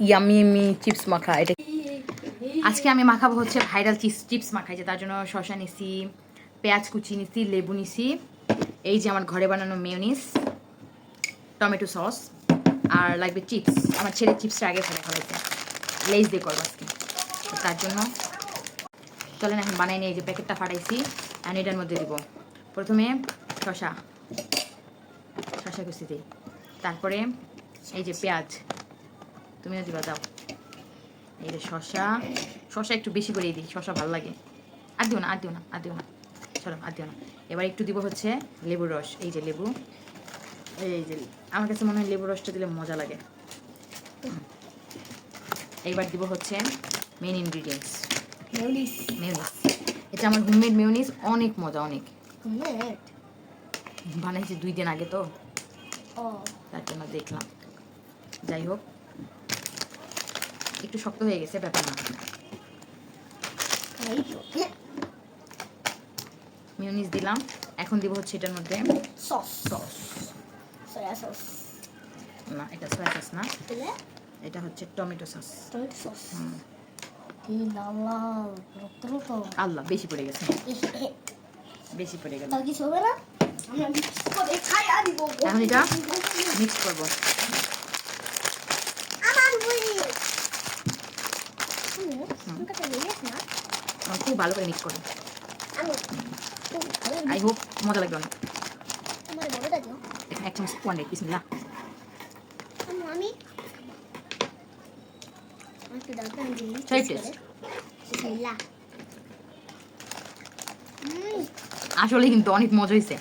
Yummy yummy chips মাখা। এটা আজকে আমি মাখাবো হচ্ছে ভাইরাল চিপস মাখাই, যে তার জন্য শসা নিছি, পেঁয়াজ কুচি নিছি, লেবু নিছি, এই যে আমার ঘরে বানানো মেয়োনিজ, টমেটো সস, আর লাগবে চিপস। আমার ছেলে চিপসটা আগে ফেলাইছে, লেজ দিয়ে করবো আজকে। তার জন্য চলেন এখন বানাই নিয়ে, এই যে প্যাকেটটা ফাটাইছি অ্যান্ড এটার মধ্যে দিব প্রথমে শসা কুচি দিই, তারপরে এই যে পেঁয়াজ, তুমিও দিবা, দাও। এই যে শসা একটু বেশি করে দিই, শসা ভালো লাগে। আর দিও না চলো আর দিও না। এবার একটু দিব হচ্ছে লেবুর রস, এই যে লেবু, এই যে আমার কাছে মনে হয় লেবুর রসটা দিলে মজা লাগে। এইবার দিব হচ্ছে মেইন ইনগ্রিডিয়েন্টস, মেয়োনিজ। এটা আমার হোমমেড মেয়োনিজ, অনেক মজা, অনেক বানাইছি 2 দিন আগে তো, তার জন্য দেখলাম। যাই হোক, একটু শক্ত হয়ে গেছে, ব্যাপার না। মেয়োনিজ দিলাম, এখন দিব হচ্ছে এটার মধ্যে সস। না, এটা সয়া সস না, এটা হচ্ছে টমেটো সস। আল্লাহ, বেশি পড়ে গেছে, বেশি পড়ে গেল। এখন এটা মিক্স করবো। খুব ভালো করে মিক্স করবো, আই হোপ মজা লাগবে অনেক। এক চামচ ওয়ান বিসমিল্লাহ। আসলে কিন্তু অনেক মজা হয়েছে।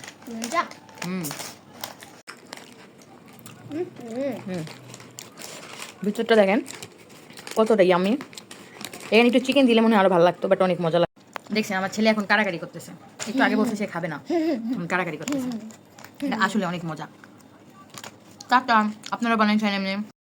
ভিতরটা দেখেন কতটা ইয়ামি। এখানে একটু চিকেন দিলে মনে হয় আরো ভালো লাগতো, বাট অনেক মজা লাগে। দেখছেন আমার ছেলে এখন কারাকারি করতেছে, একটু আগে বলছে সে খাবে না, কারাকারি করতেছে। এটা আসলে অনেক মজা। টাটা, আপনারা বানান, চাই এমনি।